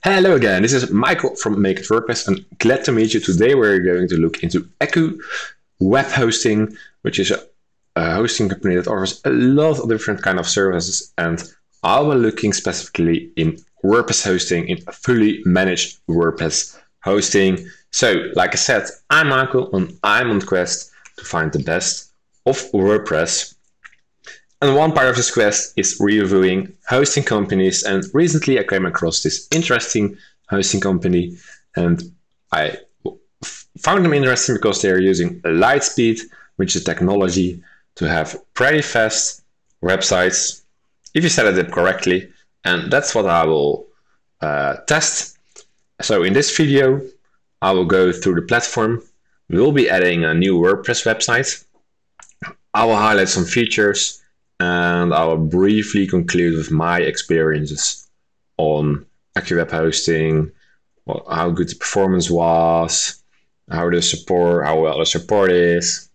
Hello again, this is Michael from Make It WordPress and glad to meet you. Today we're going to look into AccuWebHosting, which is a hosting company that offers a lot of different kind of services, and I will be looking specifically in WordPress hosting, in fully managed WordPress hosting. So like I said, I'm Michael and I'm on quest to find the best of WordPress. And one part of this quest is reviewing hosting companies, and recently I came across this interesting hosting company, and I found them interesting because they are using Lightspeed, which is technology to have pretty fast websites if you set it up correctly, and that's what I will test. So in this video I will go through the platform. We will be adding a new WordPress website. I will highlight some features, and I will briefly conclude with my experiences on AccuWebHosting, how good the performance was, how well the support is.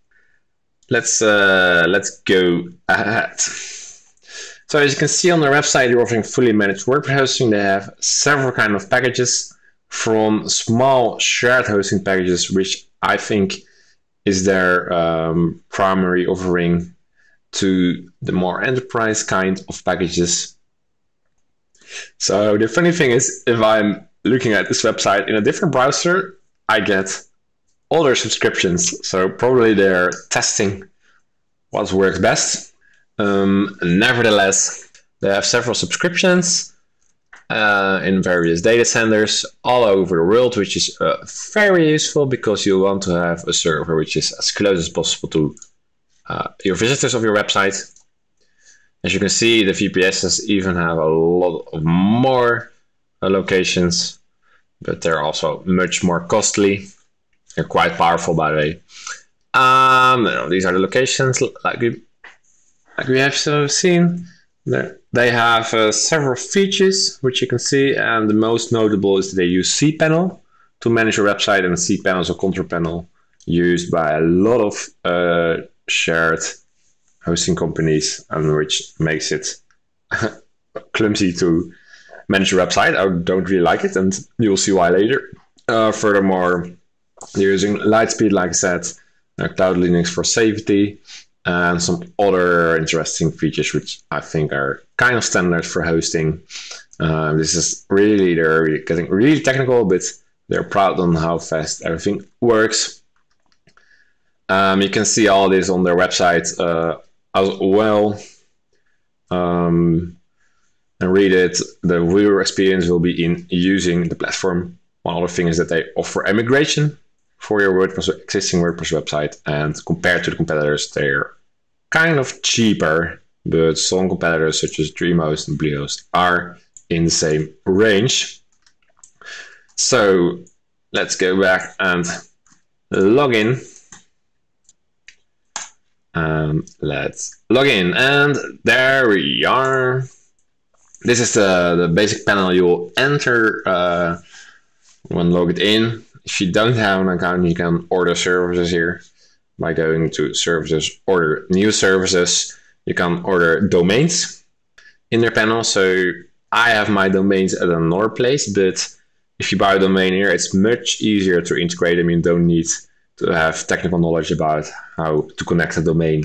Let's go ahead. So as you can see on their website, they're offering fully managed WordPress hosting. They have several kind of packages, from small shared hosting packages, which I think is their primary offering, to the more enterprise kind of packages. So the funny thing is, if I'm looking at this website in a different browser, I get other subscriptions. So probably they're testing what works best. Nevertheless, they have several subscriptions in various data centers all over the world, which is very useful because you want to have a server which is as close as possible to your visitors of your website. As you can see, the VPSs even have a lot of more locations, but they're also much more costly. They're quite powerful, by the way. These are the locations, like we have seen. They have several features, which you can see, and the most notable is that they use cPanel to manage your website, and cPanel is a control panel used by a lot of shared hosting companies, and which makes it clumsy to manage your website. I don't really like it, and you'll see why later. Furthermore, they're using Lightspeed, like I said, Cloud Linux for safety, and some other interesting features which I think are kind of standard for hosting. This is really, they're getting really technical, but they're proud on how fast everything works. You can see all this on their website as well, and read it. The viewer experience will be in using the platform. One other thing is that they offer a migration for your existing WordPress website, and compared to the competitors, they're kind of cheaper, but some competitors such as DreamHost and Bluehost are in the same range. So let's go back and log in. Let's log in, and there we are. This is the basic panel you will enter when logged in. If you don't have an account, you can order services here by going to services, order new services. You can order domains in their panel. So I have my domains at another place, but if you buy a domain here, it's much easier to integrate them. You don't need to have technical knowledge about how to connect a domain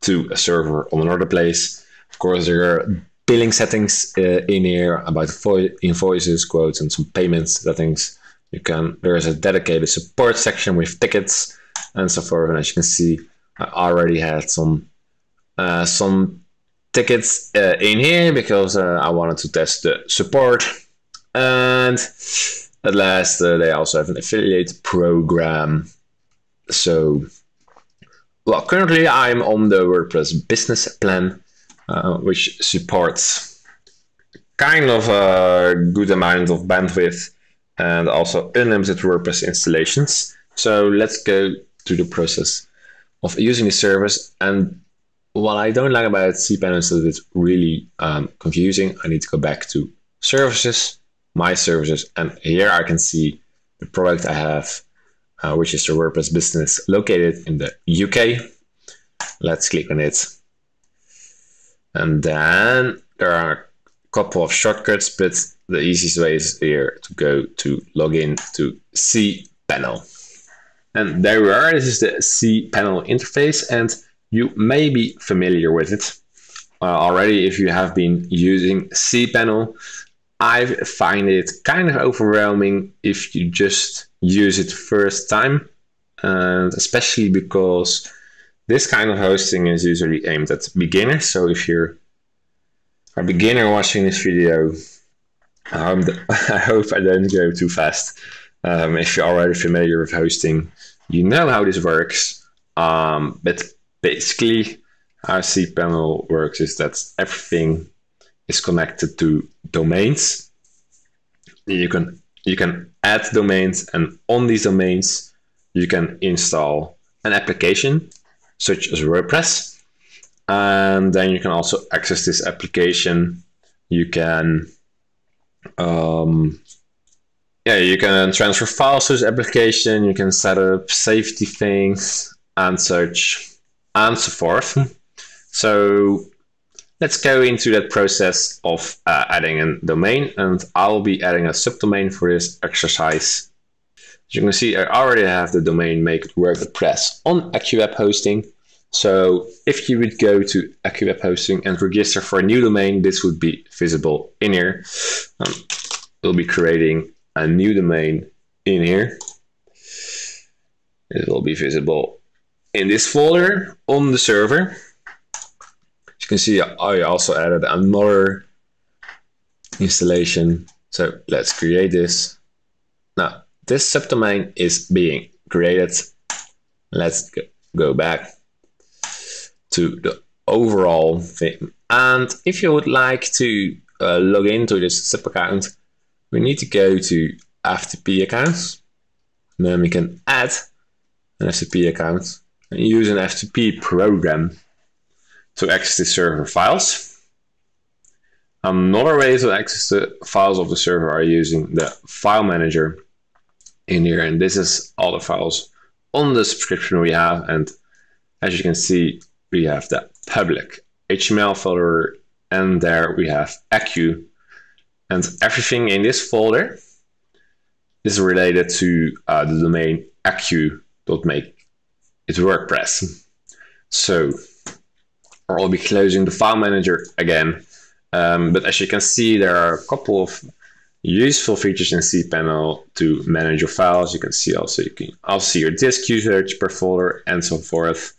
to a server on another place. Of course, there are billing settings in here about invoices, quotes, and some payment settings. There is a dedicated support section with tickets and so forth. And as you can see, I already had some tickets in here because I wanted to test the support. And at last, they also have an affiliate program. So, well, currently I'm on the WordPress business plan, which supports kind of a good amount of bandwidth and also unlimited WordPress installations. So let's go through the process of using the service. And what I don't like about cPanel is that it's really confusing. I need to go back to services, my services, and here I can see the product I have, which is the WordPress business located in the UK. Let's click on it. And then there are a couple of shortcuts, but the easiest way is here to go to login to cPanel. And there we are. This is the cPanel interface, and you may be familiar with it already if you have been using cPanel. I find it kind of overwhelming if you just use it first time, and especially because this kind of hosting is usually aimed at beginners. So if you're a beginner watching this video, I hope I don't go too fast. If you're already familiar with hosting, you know how this works. But basically, how cPanel works is that everything is connected to domains. You can add domains, and on these domains, you can install an application such as WordPress. And then you can also access this application. You can you can transfer files to this application. You can set up safety things and such and so forth. So let's go into that process of adding a domain, and I'll be adding a subdomain for this exercise. As you can see, I already have the domain Make It WordPress on AccuWebHosting. So if you would go to AccuWebHosting and register for a new domain, this would be visible in here. We'll be creating a new domain in here. It will be visible in this folder on the server. As you can see, I also added another installation. So let's create this. Now, this subdomain is being created. Let's go back to the overall thing. And if you would like to log into this sub account, we need to go to FTP accounts. And then we can add an FTP account and use an FTP program to access the server files. Another way to access the files of the server are using the file manager in here. And this is all the files on the subscription we have. And as you can see, we have the public HTML folder, and there we have Accu, and everything in this folder is related to the domain AccuWebHosting. So I'll be closing the file manager again, but as you can see, there are a couple of useful features in cPanel to manage your files. You can see also see your disk usage per folder and so forth.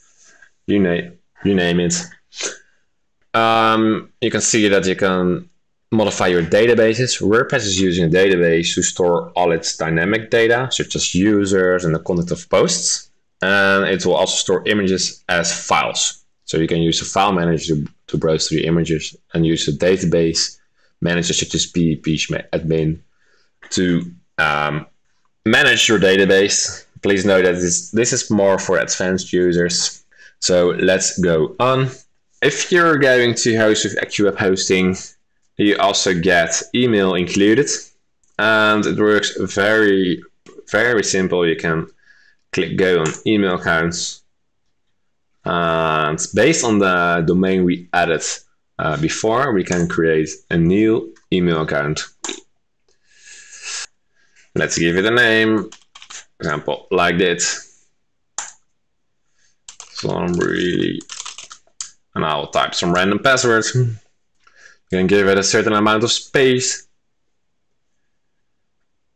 You name it. You can see that you can modify your databases. WordPress is using a database to store all its dynamic data, such as users and the content of posts. And it will also store images as files. So you can use the file manager to browse through the images, and use the database manager such as PHP-admin to manage your database. Please note that this is more for advanced users. So let's go on. If you're going to host with AccuWebHosting, you also get email included, and it works very, very simple. You can click go on email accounts, and based on the domain we added before, we can create a new email account. Let's give it a name, for example, like this. And I'll type some random passwords. You can give it a certain amount of space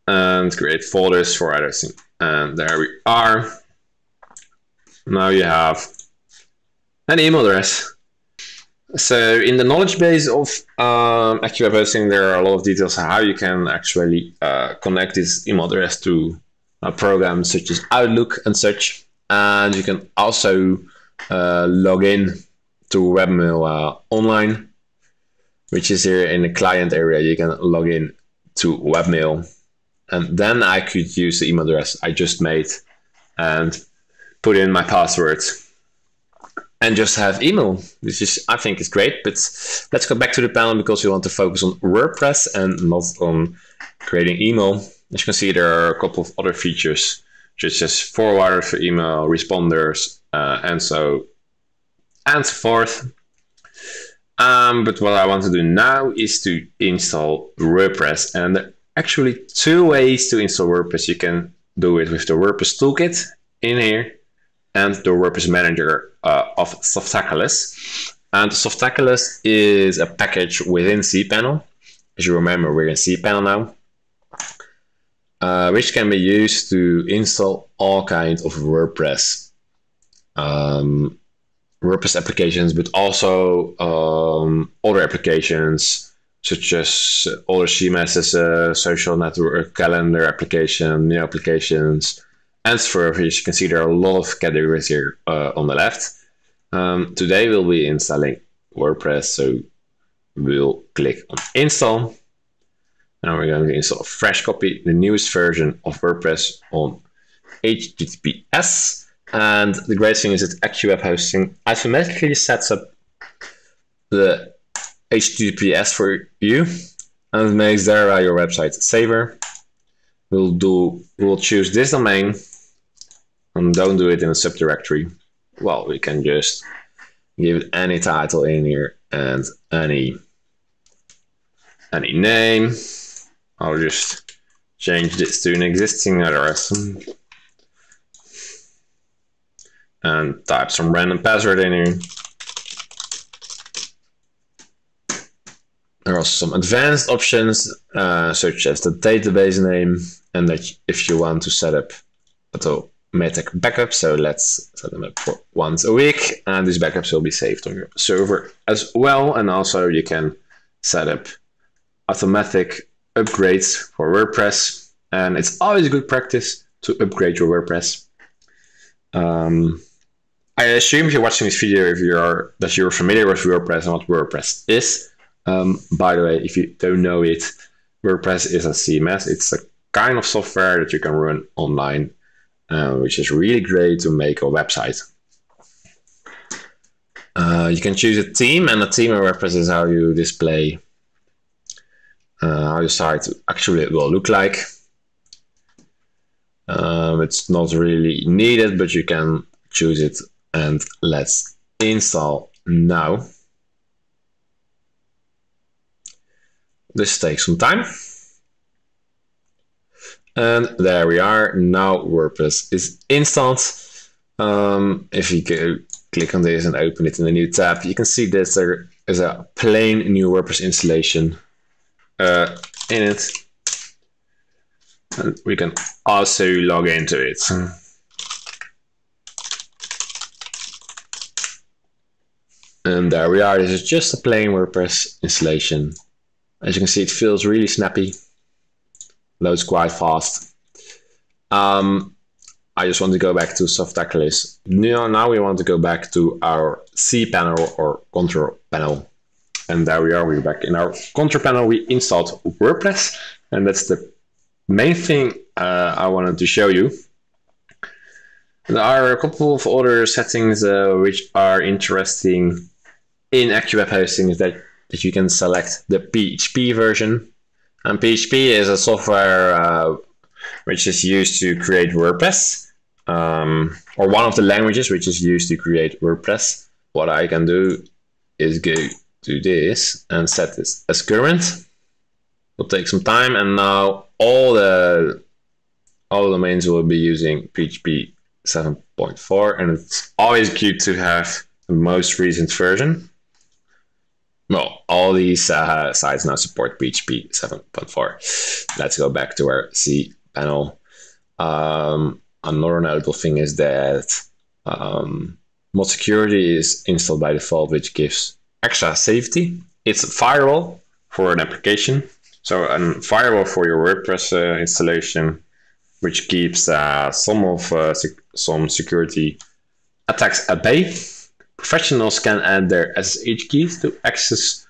and create folders for everything. And there we are. Now you have an email address. So in the knowledge base of AccuWebHosting, there are a lot of details on how you can actually connect this email address to programs such as Outlook and such. And you can also log in to webmail online, which is here in the client area. You can log in to webmail, and then I could use the email address I just made and put in my password and just have email, which is, I think, is great. But let's go back to the panel because we want to focus on WordPress and not on creating email. As you can see, there are a couple of other features, such as forwarders for email, responders, and so and so forth. But what I want to do now is to install WordPress, and there are actually two ways to install WordPress. You can do it with the WordPress toolkit in here and the WordPress manager of Softaculous. And Softaculous is a package within cPanel. As you remember, we're in cPanel now, which can be used to install all kinds of WordPress applications, but also other applications such as other CMSs, social network, calendar application, new applications, and so forth. As you can see, there are a lot of categories here on the left. Today we'll be installing WordPress, so we'll click on install. Now we're going to install a fresh copy, the newest version of WordPress on HTTPS. And the great thing is that AccuWebHosting automatically sets up the HTTPS for you and makes there your website safer. We'll choose this domain and don't do it in a subdirectory. Well, we can just give it any title in here and any name. I'll just change this to an existing address and type some random password in here. There are also some advanced options, such as the database name, and that if you want to set up automatic backup, so let's set them up for once a week, and these backups will be saved on your server as well. And also you can set up automatic upgrades for WordPress, and it's always good practice to upgrade your WordPress. I assume if you're watching this video, that you're familiar with WordPress and what WordPress is. By the way, if you don't know it, WordPress is a CMS. It's a kind of software that you can run online, which is really great to make a website. You can choose a theme, and a theme in WordPress is how you display how your site actually will look like. It's not really needed, but you can choose it, and let's install now. This takes some time. And there we are. Now WordPress is installed. If you go click on this and open it in a new tab, you can see that there is a plain new WordPress installation in it. And we can also log into it. And there we are. This is just a plain WordPress installation. As you can see, it feels really snappy. Loads quite fast. I just want to go back to Softaculous. Now we want to go back to our cPanel or control panel. And there we are. We're back in our control panel. We installed WordPress, and that's the main thing I wanted to show you. There are a couple of other settings which are interesting in AccuWebHosting, is that you can select the PHP version. And PHP is a software which is used to create WordPress, or one of the languages which is used to create WordPress. What I can do is go to this and set this as current. It'll take some time, and now all the domains will be using PHP 7.4, and it's always good to have the most recent version. Well, all these sites now support PHP 7.4. Let's go back to our cPanel. Another notable thing is that mod security is installed by default, which gives extra safety. It's a firewall for an application. So a firewall for your WordPress installation, which keeps some security attacks at bay. Professionals can add their SSH keys to access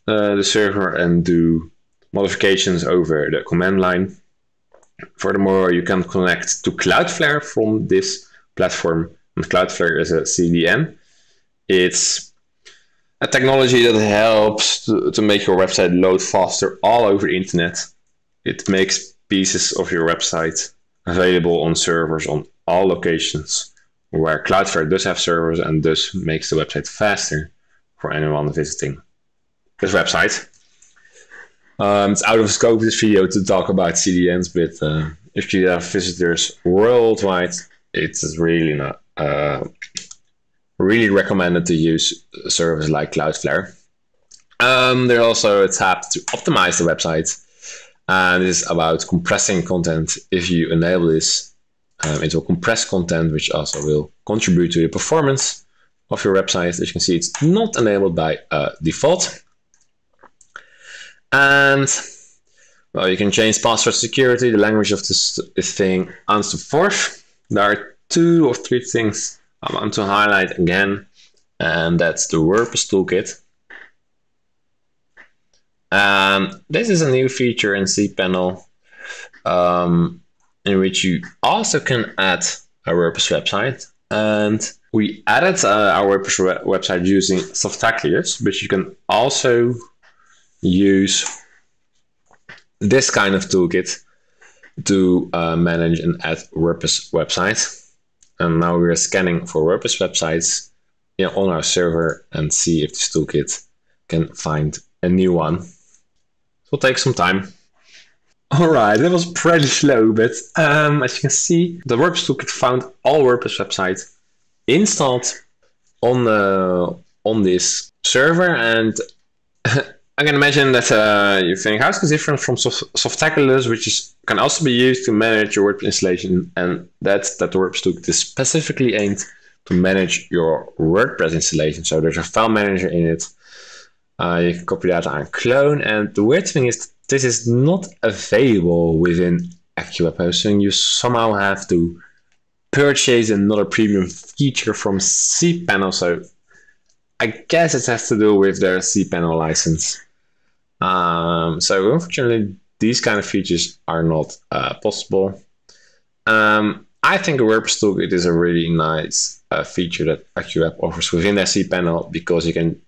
the server and do modifications over the command line. Furthermore, you can connect to Cloudflare from this platform. And Cloudflare is a CDN. It's a technology that helps to make your website load faster all over the internet. It makes pieces of your website available on servers on all locations where Cloudflare does have servers and thus makes the website faster for anyone visiting this website. It's out of scope of this video to talk about CDNs, but if you have visitors worldwide, it's really not really recommended to use a service like Cloudflare. There's also a tab to optimize the website, and this is about compressing content. If you enable this, it will compress content, which also will contribute to the performance of your website. As you can see, it's not enabled by default. And well, you can change password security, the language of this thing, and so forth. There are 2 or 3 things I want to highlight again, and that's the WordPress toolkit. This is a new feature in cPanel, in which you also can add a WordPress website. And we added our WordPress website using Softaculous, but you can also use this kind of toolkit to manage and add WordPress websites. And now we're scanning for WordPress websites on our server and see if this toolkit can find a new one. It will take some time. Alright, that was pretty slow, but as you can see, the WordPress toolkit found all WordPress websites installed on this server, and I can imagine that you think, how is this different from Softaculous, which can also be used to manage your WordPress installation, and that's that the WordPress toolkit is specifically aimed to manage your WordPress installation. So there's a file manager in it. You can copy that and clone, and the weird thing is this is not available within AccuWebHosting. You somehow have to purchase another premium feature from cPanel, so I guess it has to do with their cPanel license. So unfortunately, these kind of features are not possible. I think a WordPress toolkit is a really nice feature that AccuWeb offers within their cPanel, because you can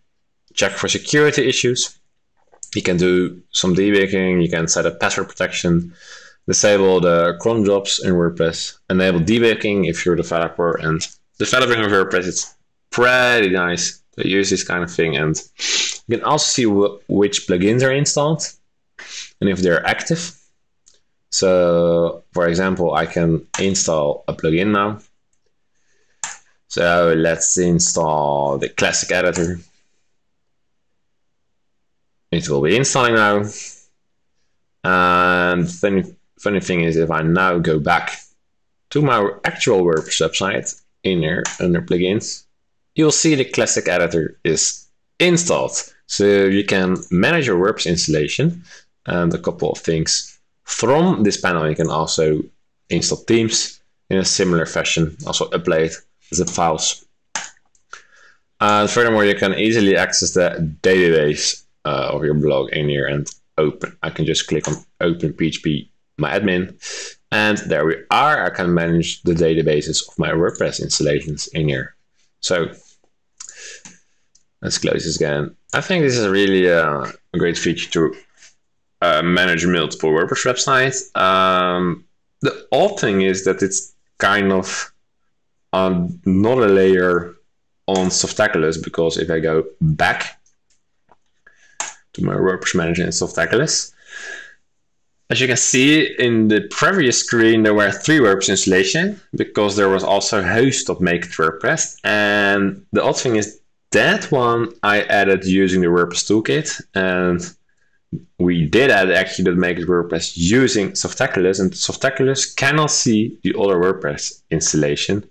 check for security issues. You can do some debugging, you can set up password protection, disable the cron jobs in WordPress, enable debugging if you're a developer, and developing with WordPress, it's pretty nice to use this kind of thing. And you can also see which plugins are installed and if they're active. So for example, I can install a plugin now. So let's install the classic editor. It will be installing now. And funny thing is, if I now go back to my actual WordPress website in here under plugins, you'll see the classic editor is installed. So you can manage your WordPress installation and a couple of things from this panel. You can also install themes in a similar fashion, also upload zip files. Furthermore, you can easily access the database of your blog in here and open. I can just click on open PHP my admin, and there we are. I can manage the databases of my WordPress installations in here. So let's close this again. I think this is really a great feature to manage multiple WordPress websites. The odd thing is that it's kind of another layer on Softaculous, because if I go back to my WordPress manager in Softaculous, as you can see in the previous screen, there were 3 WordPress installations, because there was also host.make WordPress. And the odd thing is that one I added using the WordPress toolkit, and we did add actually the make WordPress using Softaculous, and Softaculous cannot see the other WordPress installation.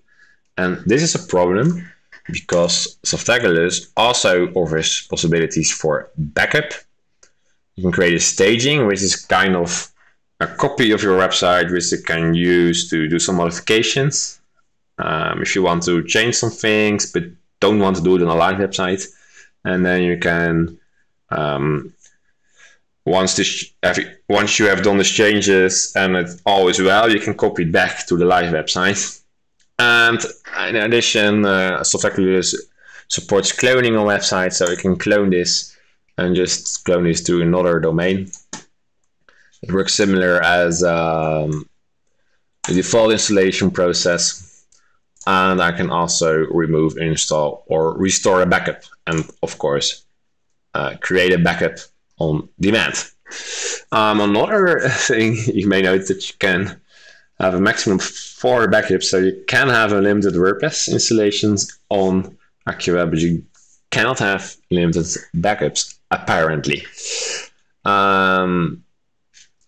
And this is a problem, because Softaculous also offers possibilities for backup. You can create a staging, which is kind of a copy of your website, which you can use to do some modifications. If you want to change some things, but don't want to do it on a live website. And then you can, once you have done these changes and it's all is well, you can copy it back to the live website. And in addition, Softaculous supports cloning on websites, so you can clone this and just clone this to another domain. It works similar as the default installation process. And I can also remove, install, or restore a backup. And of course, create a backup on demand. Another thing you may note that you can have a maximum of 4 backups, so you can have unlimited WordPress installations on AccuWeb, but you cannot have limited backups apparently.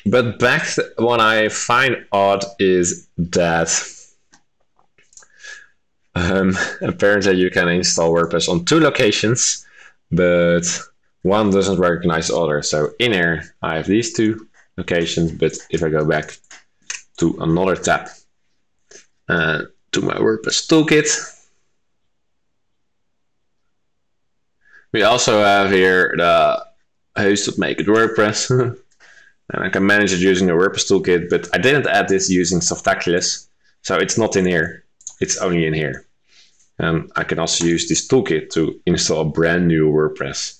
But what I find odd is that apparently you can install WordPress on 2 locations, but one doesn't recognize the other. So in here I have these 2 locations, but if I go back to another tab, to my WordPress toolkit, we also have here the host.make WordPress. And I can manage it using the WordPress toolkit, but I didn't add this using Softaculous, so it's not in here. It's only in here. And I can also use this toolkit to install a brand new WordPress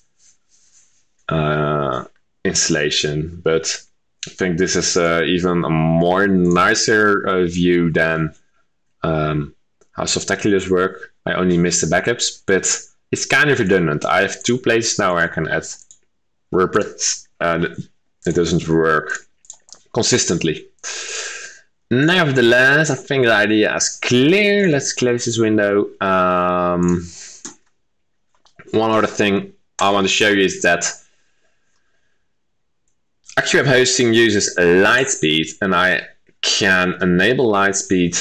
installation. But I think this is even a more nicer view than how Softaculous work. I only missed the backups, but it's kind of redundant. I have 2 places now where I can add WordPress, and it doesn't work consistently. Nevertheless, I think the idea is clear. Let's close this window. One other thing I want to show you is that AccuWebHosting uses Lightspeed, and I can enable Lightspeed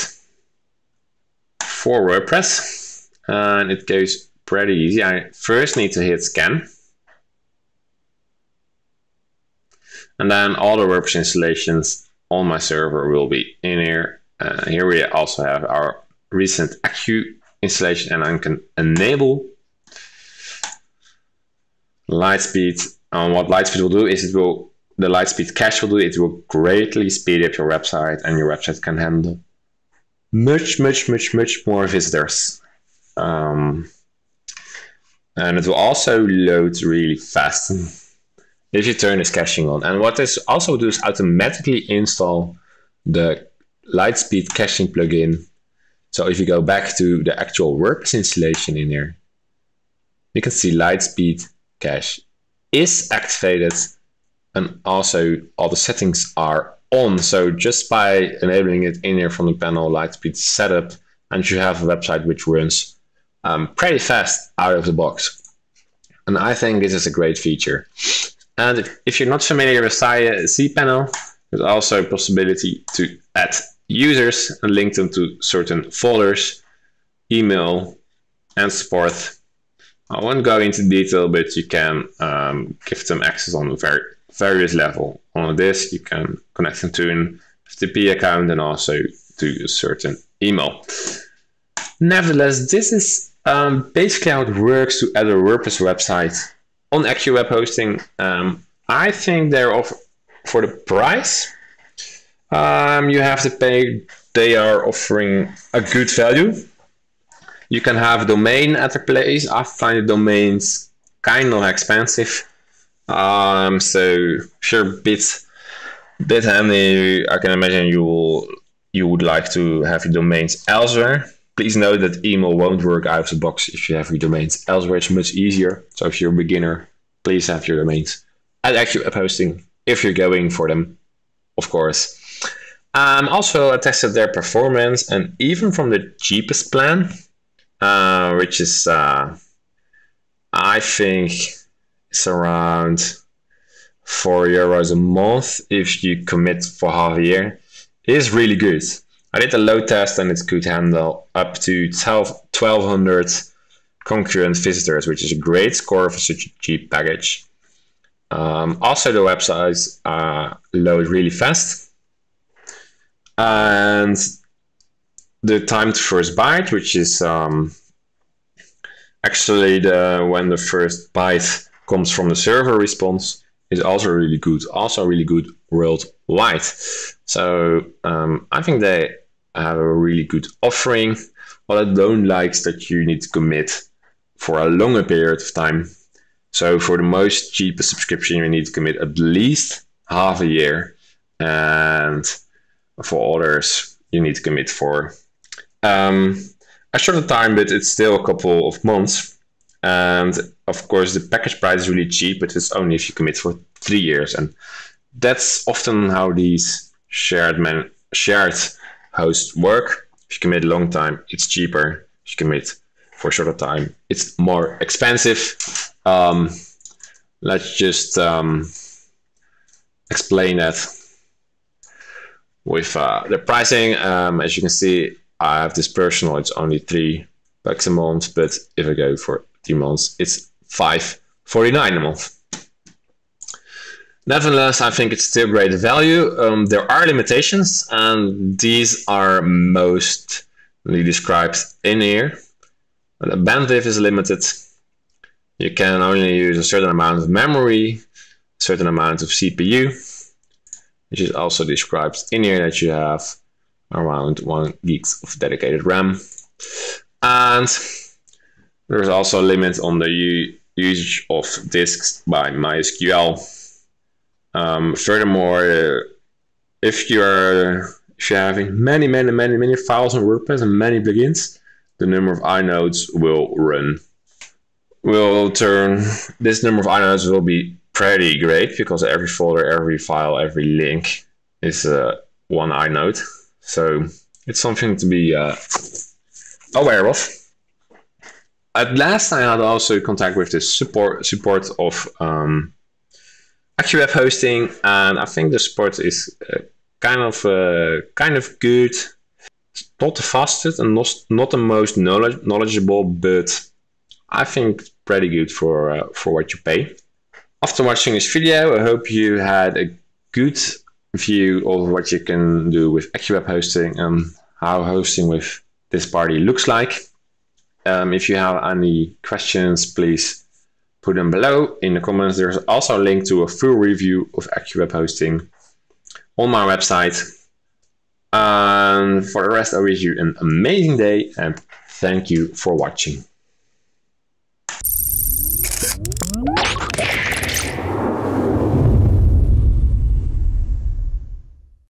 for WordPress, and it goes pretty easy. I first need to hit scan, and then all the WordPress installations on my server will be in here. Here we also have our recent Accu installation, and I can enable Lightspeed. And what Lightspeed will do is the Lightspeed cache will do, it will greatly speed up your website, and your website can handle much more visitors. And it will also load really fast if you turn this caching on. And what this also does is automatically install the Lightspeed caching plugin. So if you go back to the actual WordPress installation in here, you can see Lightspeed cache is activated, and also all the settings are on. So just by enabling it in here from the panel, Lightspeed setup, and you have a website which runs pretty fast out of the box. And I think this is a great feature. And if you're not familiar with cPanel, there's also a possibility to add users and link them to certain folders, email, and support. I won't go into detail, but you can give them access on a various level. On this, you can connect them to an FTP account and also to a certain email. Nevertheless, this is basically how it works to add a WordPress website on AccuWebHosting. I think they're for the price you have to pay. They are offering a good value. You can have a domain at the place. I find the domains kind of expensive. So sure, bit handy. I can imagine you would like to have your domains elsewhere. Please note that email won't work out of the box if you have your domains elsewhere. It's much easier. So if you're a beginner, please have your domains at AccuWebHosting if you're going for them, of course. Also, I tested their performance, and even from the cheapest plan, which is, I think, it's around €4 a month if you commit for half a year, is really good. I did a load test, and it could handle up to 1,200 concurrent visitors, which is a great score for such a cheap package. Also, the websites load really fast, and the time to first byte, which is actually when the first byte comes from the server response, is also really good. Also really good worldwide. So I think they have a really good offering. What I don't like is that you need to commit for a longer period of time. So for the most cheapest subscription, you need to commit at least half a year, and for others, you need to commit for a shorter time, but it's still a couple of months. And of course, the package price is really cheap, but it's only if you commit for 3 years. And that's often how these shared hosts work. If you commit a long time, it's cheaper. If you commit for a shorter time, it's more expensive. Let's just explain that with the pricing. As you can see, I have this personal, it's only $3 a month, but if I go for 3 months, it's $5.49 a month. Nevertheless, I think it's still great value. There are limitations, and these are mostly described in here. The bandwidth is limited. You can only use a certain amount of memory, a certain amount of CPU, which is also described in here, that you have around 1 gig of dedicated RAM. And there's also a limit on the usage of disks by MySQL. Furthermore, if you're having many files on WordPress and many plugins, the number of inodes this number of inodes will be pretty great, because every folder, every file, every link is one inode. So it's something to be aware of. At last, I had also contact with the support of AccuWebHosting, and I think the support is kind of good. It's not the fastest and not the most knowledgeable, but I think pretty good for what you pay. After watching this video, I hope you had a good view of what you can do with AccuWebHosting and how hosting with this party looks like. If you have any questions, please put them below in the comments. There's also a link to a full review of AccuWebHosting on my website. And for the rest, I wish you an amazing day and thank you for watching.